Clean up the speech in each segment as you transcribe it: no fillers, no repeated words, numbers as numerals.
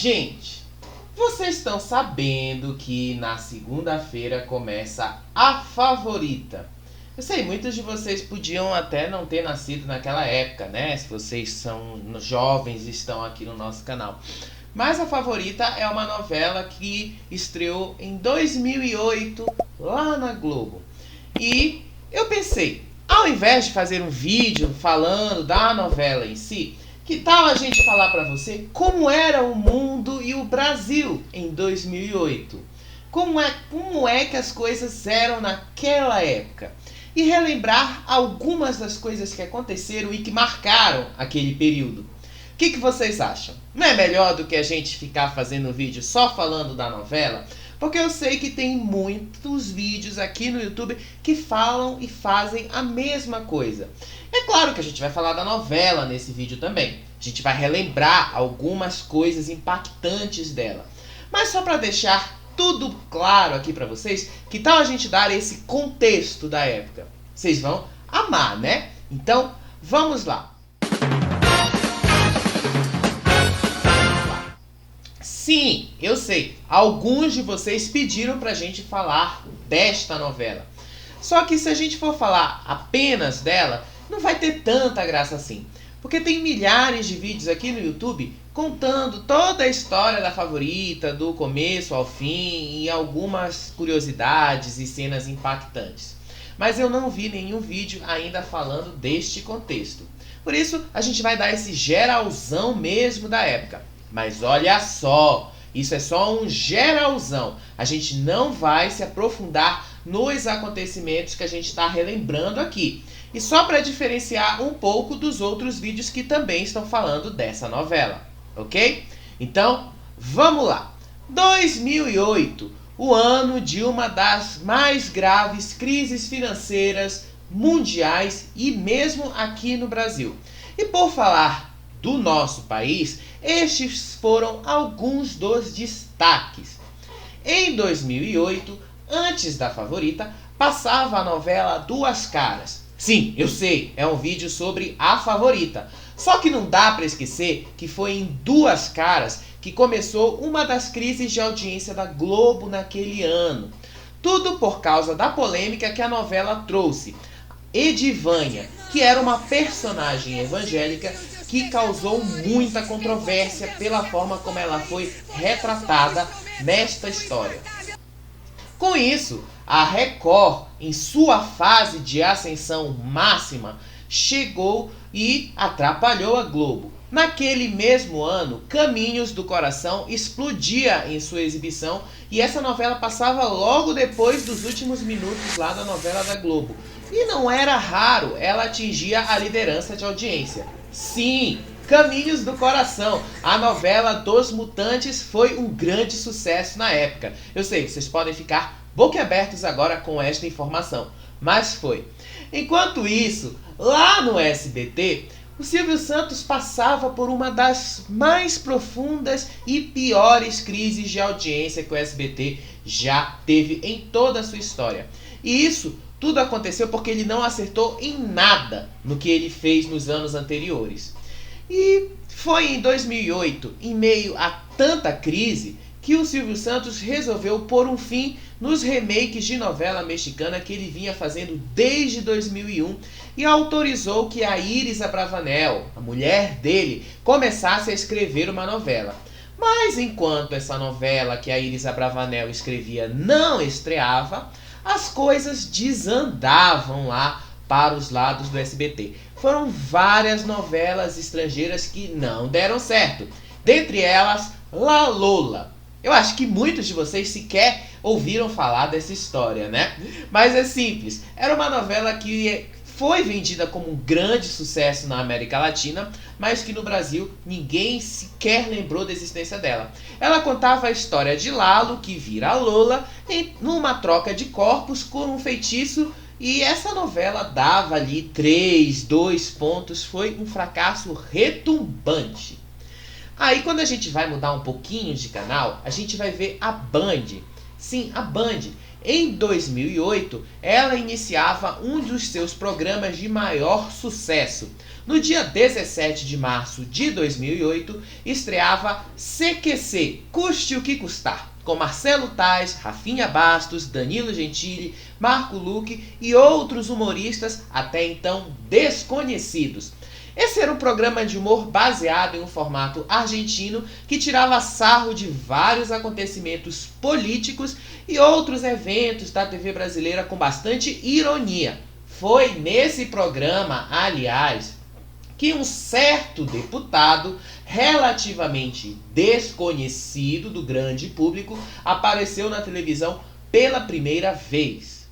Gente, vocês estão sabendo que na segunda-feira começa A Favorita. Eu sei, muitos de vocês podiam até não ter nascido naquela época, né? Se vocês são jovens e estão aqui no nosso canal. Mas A Favorita é uma novela que estreou em 2008 lá na Globo. E eu pensei, ao invés de fazer um vídeo falando da novela em si, que tal a gente falar para você como era o mundo e o Brasil em 2008? Como é que as coisas eram naquela época? E relembrar algumas das coisas que aconteceram e que marcaram aquele período. O que vocês acham? Não é melhor do que a gente ficar fazendo vídeo só falando da novela? Porque eu sei que tem muitos vídeos aqui no YouTube que falam e fazem a mesma coisa. É claro que a gente vai falar da novela nesse vídeo também. A gente vai relembrar algumas coisas impactantes dela. Mas só para deixar tudo claro aqui para vocês, que tal a gente dar esse contexto da época? Vocês vão amar, né? Então, vamos lá. Sim, eu sei, alguns de vocês pediram pra gente falar desta novela. Só que se a gente for falar apenas dela, não vai ter tanta graça assim. Porque tem milhares de vídeos aqui no YouTube contando toda a história da Favorita, do começo ao fim, e algumas curiosidades e cenas impactantes. Mas eu não vi nenhum vídeo ainda falando deste contexto. Por isso, a gente vai dar esse geralzão mesmo da época. Mas olha só, isso é só um geralzão. A gente não vai se aprofundar nos acontecimentos que a gente está relembrando aqui. E só para diferenciar um pouco dos outros vídeos que também estão falando dessa novela, ok? Então, vamos lá. 2008, o ano de uma das mais graves crises financeiras mundiais e mesmo aqui no Brasil. E por falar do nosso país, estes foram alguns dos destaques. Em 2008, antes da Favorita, passava a novela Duas Caras. Sim, eu sei, é um vídeo sobre A Favorita. Só que não dá para esquecer que foi em Duas Caras que começou uma das crises de audiência da Globo naquele ano. Tudo por causa da polêmica que a novela trouxe. Edivânia, que era uma personagem evangélica que causou muita controvérsia pela forma como ela foi retratada nesta história. Com isso, a Record, em sua fase de ascensão máxima, chegou e atrapalhou a Globo. Naquele mesmo ano, Caminhos do Coração explodia em sua exibição e essa novela passava logo depois dos últimos minutos lá da novela da Globo. E não era raro ela atingir a liderança de audiência. Sim, Caminhos do Coração, a novela dos Mutantes, foi um grande sucesso na época. Eu sei, vocês podem ficar boquiabertos agora com esta informação, mas foi. Enquanto isso, lá no SBT, o Silvio Santos passava por uma das mais profundas e piores crises de audiência que o SBT já teve em toda a sua história. E isso tudo aconteceu porque ele não acertou em nada no que ele fez nos anos anteriores. E foi em 2008, em meio a tanta crise, que o Silvio Santos resolveu pôr um fim nos remakes de novela mexicana que ele vinha fazendo desde 2001 e autorizou que a Iris Abravanel, a mulher dele, começasse a escrever uma novela. Mas enquanto essa novela que a Iris Abravanel escrevia não estreava, as coisas desandavam lá para os lados do SBT. Foram várias novelas estrangeiras que não deram certo. Dentre elas, La Lola. Eu acho que muitos de vocês sequer ouviram falar dessa história, né? Mas é simples. Era uma novela que foi vendida como um grande sucesso na América Latina, mas que no Brasil ninguém sequer lembrou da existência dela. Ela contava a história de Lalo, que vira Lola, numa troca de corpos com um feitiço, e essa novela dava ali 2 pontos, foi um fracasso retumbante. Aí quando a gente vai mudar um pouquinho de canal, a gente vai ver a Band. Sim, a Band. Em 2008, ela iniciava um dos seus programas de maior sucesso, No dia 17 de março de 2008, estreava CQC, Custe o que Custar, com Marcelo Tais, Rafinha Bastos, Danilo Gentili, Marco Luque e outros humoristas até então desconhecidos. Esse era um programa de humor baseado em um formato argentino que tirava sarro de vários acontecimentos políticos e outros eventos da TV brasileira com bastante ironia. Foi nesse programa, aliás, que um certo deputado, relativamente desconhecido do grande público, apareceu na televisão pela primeira vez.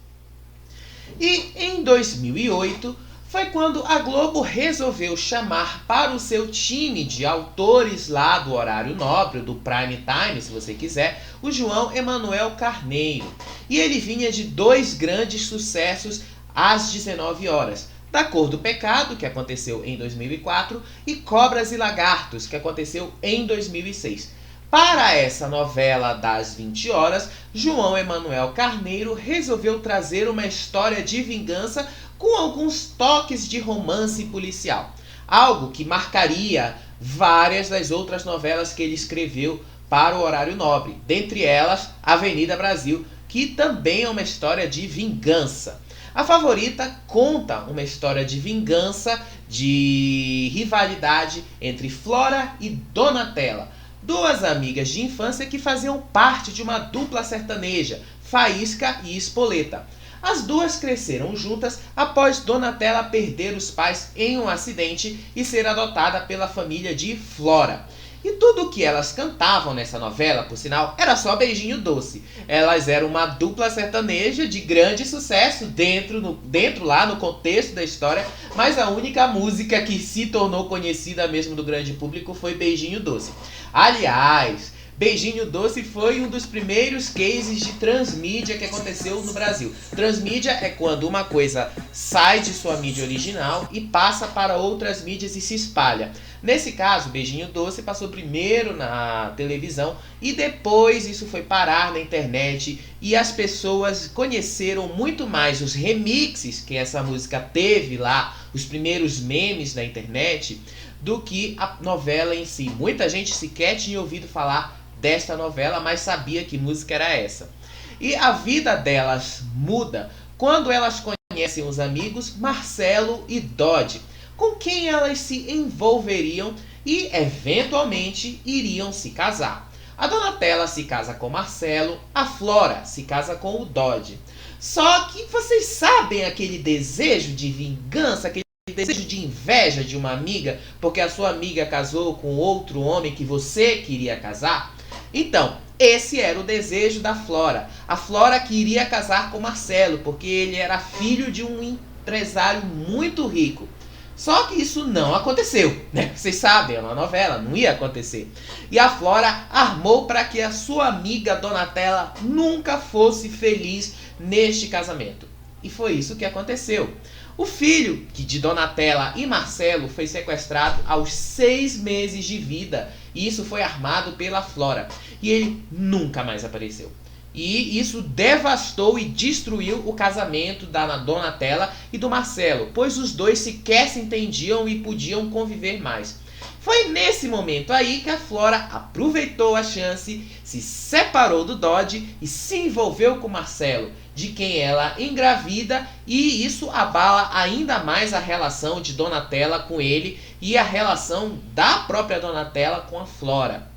E em 2008 foi quando a Globo resolveu chamar para o seu time de autores lá do horário nobre, do prime time, se você quiser, o João Emanuel Carneiro. E ele vinha de dois grandes sucessos às 19 horas. Da Cor do Pecado, que aconteceu em 2004, e Cobras e Lagartos, que aconteceu em 2006. Para essa novela das 20 horas, João Emanuel Carneiro resolveu trazer uma história de vingança com alguns toques de romance policial. Algo que marcaria várias das outras novelas que ele escreveu para o horário nobre. Dentre elas, Avenida Brasil, que também é uma história de vingança. A Favorita conta uma história de vingança, de rivalidade entre Flora e Donatella, duas amigas de infância que faziam parte de uma dupla sertaneja, Faísca e Espoleta. As duas cresceram juntas após Donatella perder os pais em um acidente e ser adotada pela família de Flora. E tudo o que elas cantavam nessa novela, por sinal, era só beijinho doce. Elas eram uma dupla sertaneja de grande sucesso dentro lá no contexto da história, mas a única música que se tornou conhecida mesmo do grande público foi Beijinho Doce. Aliás, Beijinho Doce foi um dos primeiros cases de transmídia que aconteceu no Brasil. Transmídia é quando uma coisa sai de sua mídia original e passa para outras mídias e se espalha. Nesse caso, Beijinho Doce passou primeiro na televisão e depois isso foi parar na internet e as pessoas conheceram muito mais os remixes que essa música teve lá, os primeiros memes da internet, do que a novela em si. Muita gente sequer tinha ouvido falar desta novela, mas sabia que música era essa. E a vida delas muda quando elas conhecem os amigos Marcelo e Dodge, com quem elas se envolveriam e, eventualmente, iriam se casar. A Donatella se casa com Marcelo, a Flora se casa com o Dodge. Só que vocês sabem aquele desejo de vingança, aquele desejo de inveja de uma amiga, porque a sua amiga casou com outro homem que você queria casar? Então, esse era o desejo da Flora. A Flora queria casar com Marcelo, porque ele era filho de um empresário muito rico. Só que isso não aconteceu, né? Vocês sabem, é uma novela, não ia acontecer. E a Flora armou para que a sua amiga Donatella nunca fosse feliz neste casamento. E foi isso que aconteceu. O filho de Donatella e Marcelo foi sequestrado aos 6 meses de vida. E isso foi armado pela Flora. E ele nunca mais apareceu. E isso devastou e destruiu o casamento da Donatella e do Marcelo, pois os dois sequer se entendiam e podiam conviver mais. Foi nesse momento aí que a Flora aproveitou a chance, se separou do Dodge e se envolveu com Marcelo, de quem ela engravida, e isso abala ainda mais a relação de Donatella com ele e a relação da própria Donatella com a Flora.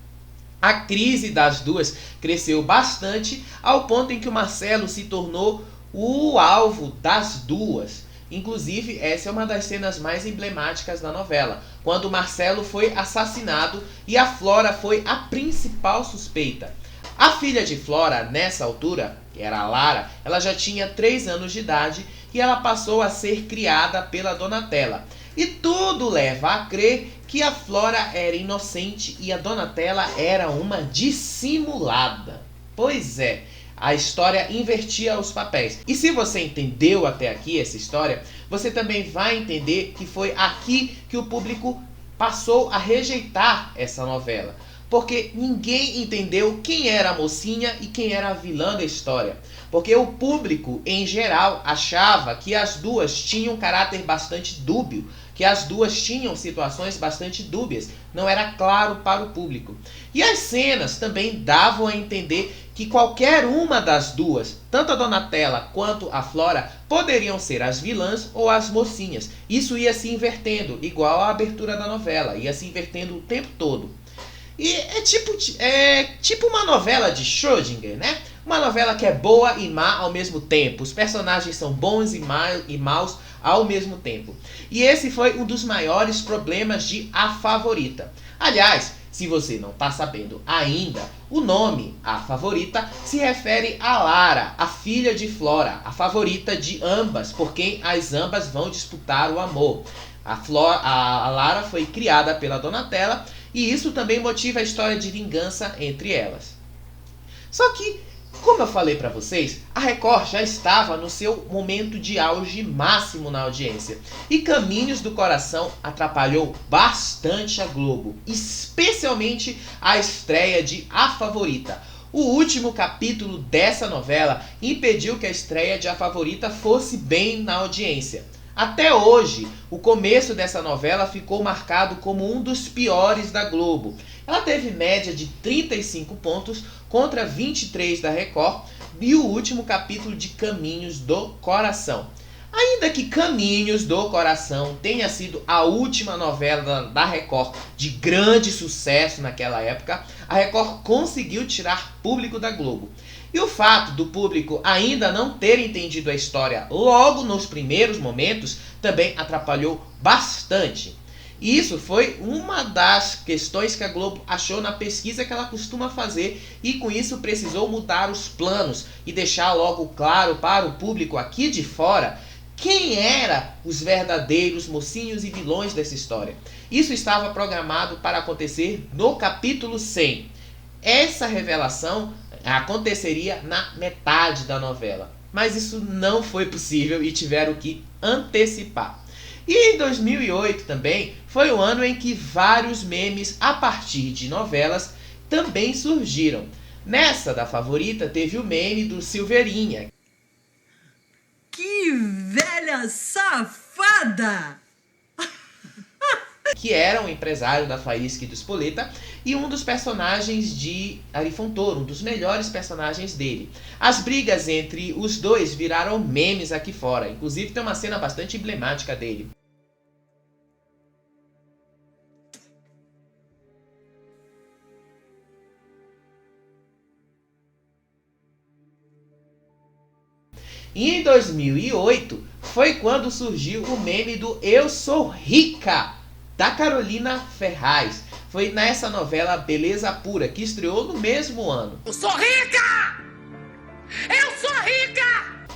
A crise das duas cresceu bastante, ao ponto em que o Marcelo se tornou o alvo das duas. Inclusive, essa é uma das cenas mais emblemáticas da novela, quando o Marcelo foi assassinado e a Flora foi a principal suspeita. A filha de Flora, nessa altura, que era a Lara, ela já tinha 3 anos de idade e ela passou a ser criada pela Donatella. E tudo leva a crer que a Flora era inocente e a Donatella era uma dissimulada. Pois é, a história invertia os papéis. E se você entendeu até aqui essa história, você também vai entender que foi aqui que o público passou a rejeitar essa novela. Porque ninguém entendeu quem era a mocinha e quem era a vilã da história. Porque o público, em geral, achava que as duas tinham um caráter bastante dúbio, que as duas tinham situações bastante dúbias, não era claro para o público. E as cenas também davam a entender que qualquer uma das duas, tanto a Donatella quanto a Flora, poderiam ser as vilãs ou as mocinhas. Isso ia se invertendo, igual a abertura da novela, ia se invertendo o tempo todo. E é tipo uma novela de Schrödinger, né? Uma novela que é boa e má ao mesmo tempo. Os personagens são bons e maus ao mesmo tempo. E esse foi um dos maiores problemas de A Favorita. Aliás, se você não está sabendo ainda, o nome A Favorita se refere a Lara, a filha de Flora, a favorita de ambas, por quem as ambas vão disputar o amor. A Lara foi criada pela Donatella e isso também motiva a história de vingança entre elas. Só que, como eu falei para vocês, a Record já estava no seu momento de auge máximo na audiência. E Caminhos do Coração atrapalhou bastante a Globo, especialmente a estreia de A Favorita. O último capítulo dessa novela impediu que a estreia de A Favorita fosse bem na audiência. Até hoje, o começo dessa novela ficou marcado como um dos piores da Globo. Ela teve média de 35 pontos contra 23 da Record e o último capítulo de Caminhos do Coração. Ainda que Caminhos do Coração tenha sido a última novela da Record de grande sucesso naquela época, a Record conseguiu tirar público da Globo. E o fato do público ainda não ter entendido a história logo nos primeiros momentos também atrapalhou bastante. E isso foi uma das questões que a Globo achou na pesquisa que ela costuma fazer e com isso precisou mudar os planos e deixar logo claro para o público aqui de fora quem eram os verdadeiros mocinhos e vilões dessa história. Isso estava programado para acontecer no capítulo 100. Essa revelação aconteceria na metade da novela, mas isso não foi possível e tiveram que antecipar. E em 2008 também foi o ano em que vários memes a partir de novelas também surgiram. Nessa da Favorita teve o meme do Silveirinha. Que velha safada! Que era um empresário da Faísca e do Espoleta e um dos personagens de Ari Fontoura, um dos melhores personagens dele. As brigas entre os dois viraram memes aqui fora, inclusive tem uma cena bastante emblemática dele. E em 2008 foi quando surgiu o meme do Eu Sou Rica, da Carolina Ferraz. Foi nessa novela Beleza Pura, que estreou no mesmo ano. Eu sou rica! Eu sou rica!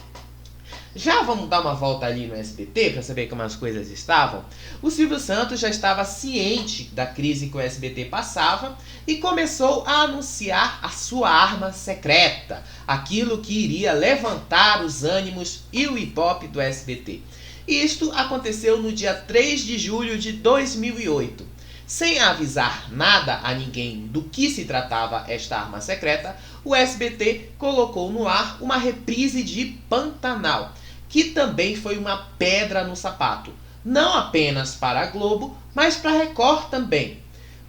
Já vamos dar uma volta ali no SBT para saber como as coisas estavam? O Silvio Santos já estava ciente da crise que o SBT passava e começou a anunciar a sua arma secreta, aquilo que iria levantar os ânimos e o ibope do SBT. Isto aconteceu no dia 3 de julho de 2008. Sem avisar nada a ninguém do que se tratava esta arma secreta, o SBT colocou no ar uma reprise de Pantanal, que também foi uma pedra no sapato, não apenas para a Globo, mas para a Record também.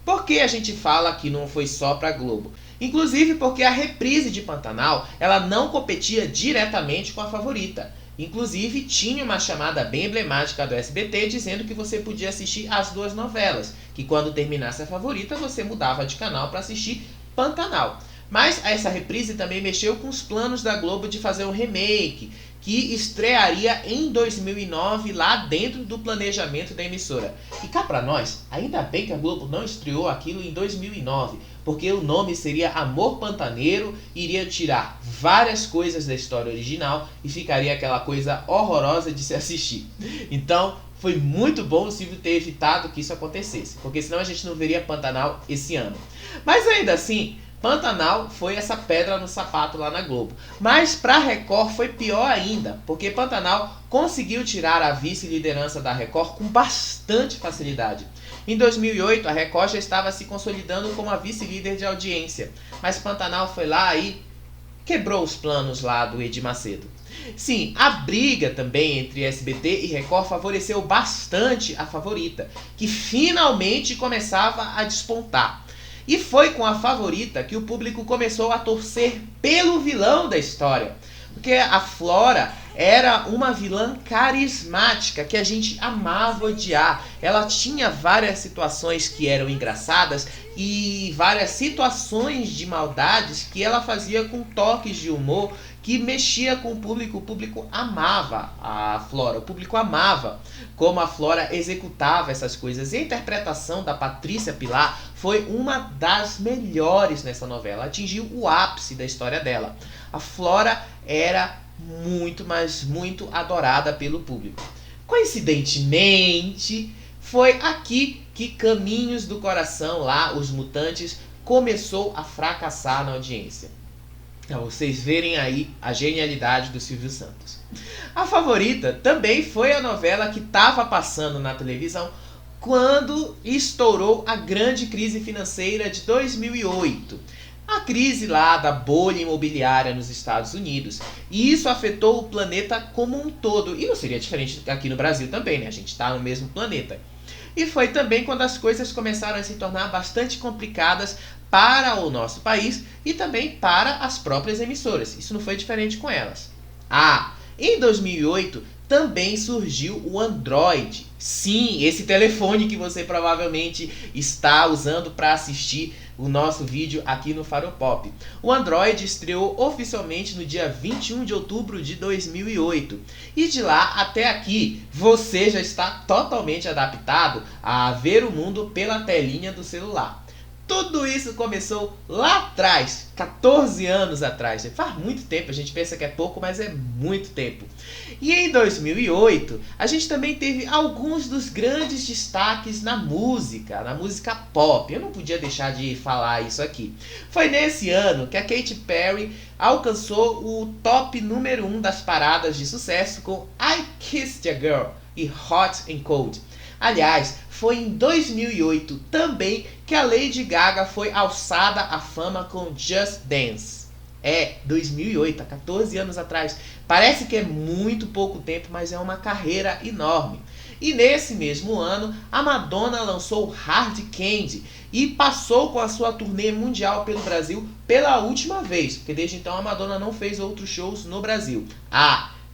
Por que a gente fala que não foi só para a Globo? Inclusive porque a reprise de Pantanal ela não competia diretamente com a Favorita. Inclusive, tinha uma chamada bem emblemática do SBT dizendo que você podia assistir as duas novelas, que quando terminasse a Favorita você mudava de canal para assistir Pantanal. Mas essa reprise também mexeu com os planos da Globo de fazer um remake, que estrearia em 2009 lá dentro do planejamento da emissora. E cá pra nós, ainda bem que a Globo não estreou aquilo em 2009, porque o nome seria Amor Pantaneiro, iria tirar várias coisas da história original e ficaria aquela coisa horrorosa de se assistir. Então, foi muito bom o Silvio ter evitado que isso acontecesse, porque senão a gente não veria Pantanal esse ano. Mas ainda assim, Pantanal foi essa pedra no sapato lá na Globo. Mas para a Record foi pior ainda, porque Pantanal conseguiu tirar a vice-liderança da Record com bastante facilidade. Em 2008, a Record já estava se consolidando como a vice-líder de audiência, mas Pantanal foi lá e quebrou os planos lá do Edir Macedo. Sim, a briga também entre SBT e Record favoreceu bastante a Favorita, que finalmente começava a despontar. E foi com a Favorita que o público começou a torcer pelo vilão da história. Porque a Flora era uma vilã carismática que a gente amava odiar. Ela tinha várias situações que eram engraçadas e várias situações de maldades que ela fazia com toques de humor que mexia com o público amava a Flora, o público amava como a Flora executava essas coisas. E a interpretação da Patrícia Pilar foi uma das melhores nessa novela, atingiu o ápice da história dela. A Flora era muito, mas muito adorada pelo público. Coincidentemente, foi aqui que Caminhos do Coração, lá, Os Mutantes, começou a fracassar na audiência. Pra vocês verem aí a genialidade do Silvio Santos. A Favorita também foi a novela que estava passando na televisão quando estourou a grande crise financeira de 2008. A crise lá da bolha imobiliária nos Estados Unidos. E isso afetou o planeta como um todo. E não seria diferente aqui no Brasil também, né? A gente está no mesmo planeta. E foi também quando as coisas começaram a se tornar bastante complicadas para o nosso país e também para as próprias emissoras. Isso não foi diferente com elas. Em 2008 também surgiu o Android. Sim, esse telefone que você provavelmente está usando para assistir o nosso vídeo aqui no Faropop. O Android estreou oficialmente no dia 21 de outubro de 2008. E de lá até aqui, você já está totalmente adaptado a ver o mundo pela telinha do celular. Tudo isso começou lá atrás, 14 anos atrás. Faz muito tempo, a gente pensa que é pouco, mas é muito tempo. E em 2008, a gente também teve alguns dos grandes destaques na música pop. Eu não podia deixar de falar isso aqui. Foi nesse ano que a Katy Perry alcançou o top número 1 das paradas de sucesso com I Kissed a Girl e Hot and Cold. Aliás, foi em 2008 também que a Lady Gaga foi alçada à fama com Just Dance. 2008, há 14 anos atrás. Parece que é muito pouco tempo, mas é uma carreira enorme. E nesse mesmo ano, a Madonna lançou Hard Candy e passou com a sua turnê mundial pelo Brasil pela última vez, porque desde então a Madonna não fez outros shows no Brasil.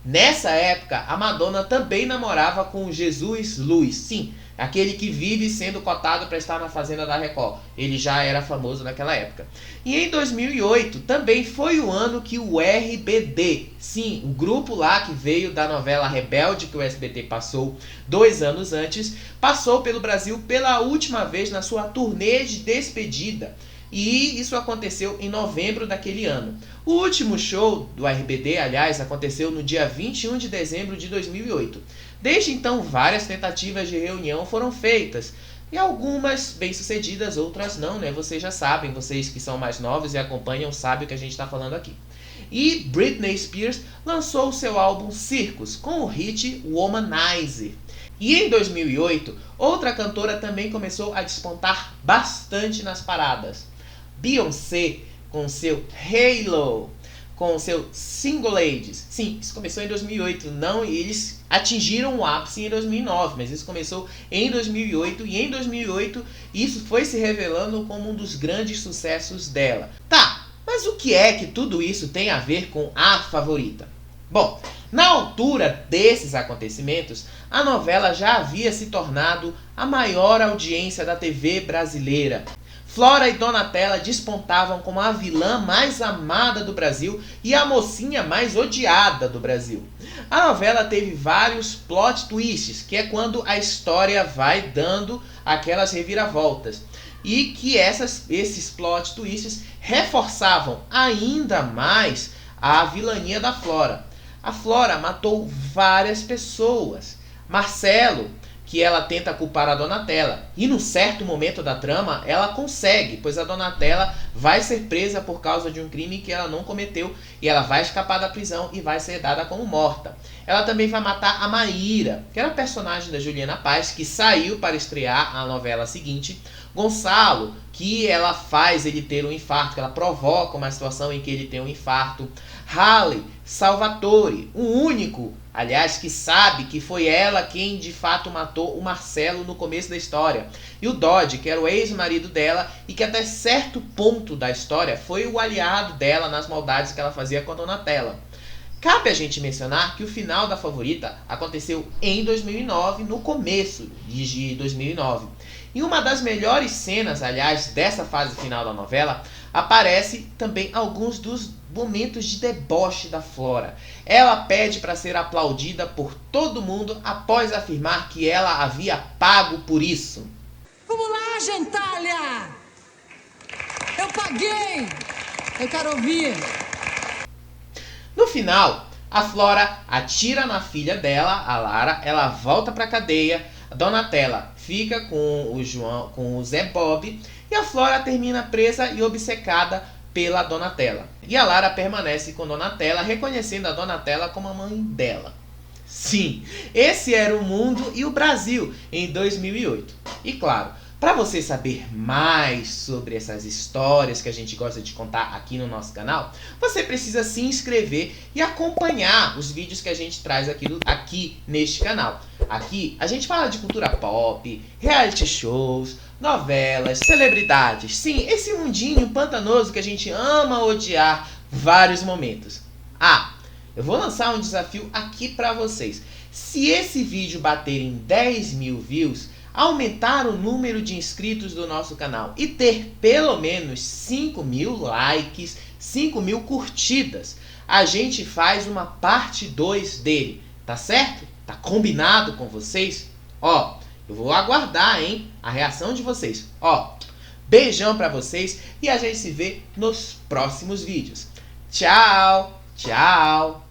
Nessa época, a Madonna também namorava com o Jesus Luiz. Sim, aquele que vive sendo cotado para estar na Fazenda da Record. Ele já era famoso naquela época. E em 2008 também foi o ano que o RBD, sim, o grupo lá que veio da novela Rebelde que o SBT passou 2 anos antes, passou pelo Brasil pela última vez na sua turnê de despedida. E isso aconteceu em novembro daquele ano. O último show do RBD, aliás, aconteceu no dia 21 de dezembro de 2008. Desde então, várias tentativas de reunião foram feitas. E algumas bem-sucedidas, outras não, né? Vocês já sabem, vocês que são mais novos e acompanham, sabem o que a gente está falando aqui. E Britney Spears lançou o seu álbum Circus, com o hit Womanizer. E em 2008, outra cantora também começou a despontar bastante nas paradas. Beyoncé com seu Halo, com seu Single Ladies. Sim, isso começou em 2008, não, eles atingiram o ápice em 2009, mas isso começou em 2008 e em 2008 isso foi se revelando como um dos grandes sucessos dela. Mas o que é que tudo isso tem a ver com a Favorita? Bom, na altura desses acontecimentos, a novela já havia se tornado a maior audiência da TV brasileira. Flora e Donatella despontavam como a vilã mais amada do Brasil e a mocinha mais odiada do Brasil. A novela teve vários plot twists, que é quando a história vai dando aquelas reviravoltas. E que esses plot twists reforçavam ainda mais a vilania da Flora. A Flora matou várias pessoas. Marcelo, que ela tenta culpar a Donatella. E num certo momento da trama, ela consegue, pois a Donatella vai ser presa por causa de um crime que ela não cometeu. E ela vai escapar da prisão e vai ser dada como morta. Ela também vai matar a Maíra, que era a personagem da Juliana Paz, que saiu para estrear a novela seguinte, Gonçalo, que ela faz ele ter um infarto, que ela provoca uma situação em que ele tem um infarto. Halle Salvatore, o único, aliás, que sabe que foi ela quem de fato matou o Marcelo no começo da história. E o Dodge, que era o ex-marido dela e que até certo ponto da história foi o aliado dela nas maldades que ela fazia com a Donatella. Cabe a gente mencionar que o final da Favorita aconteceu em 2009, no começo de 2009. Em uma das melhores cenas, aliás, dessa fase final da novela, aparece também alguns dos momentos de deboche da Flora. Ela pede para ser aplaudida por todo mundo após afirmar que ela havia pago por isso. Vamos lá, gentalha! Eu paguei! Eu quero ouvir! No final, a Flora atira na filha dela, a Lara, ela volta para a cadeia, a Donatella fica com o Zé Bob e a Flora termina presa e obcecada pela Donatella. E a Lara permanece com Donatella, reconhecendo a Donatella como a mãe dela. Sim, esse era o mundo e o Brasil em 2008. E claro, para você saber mais sobre essas histórias que a gente gosta de contar aqui no nosso canal, você precisa se inscrever e acompanhar os vídeos que a gente traz aqui neste canal. Aqui a gente fala de cultura pop, reality shows, novelas, celebridades. Sim, esse mundinho pantanoso que a gente ama odiar vários momentos. Eu vou lançar um desafio aqui para vocês. Se esse vídeo bater em 10 mil views, aumentar o número de inscritos do nosso canal e ter pelo menos 5 mil likes, 5 mil curtidas, a gente faz uma parte 2 dele, tá certo? Tá combinado com vocês? Eu vou aguardar, a reação de vocês. Beijão pra vocês e a gente se vê nos próximos vídeos. Tchau, tchau.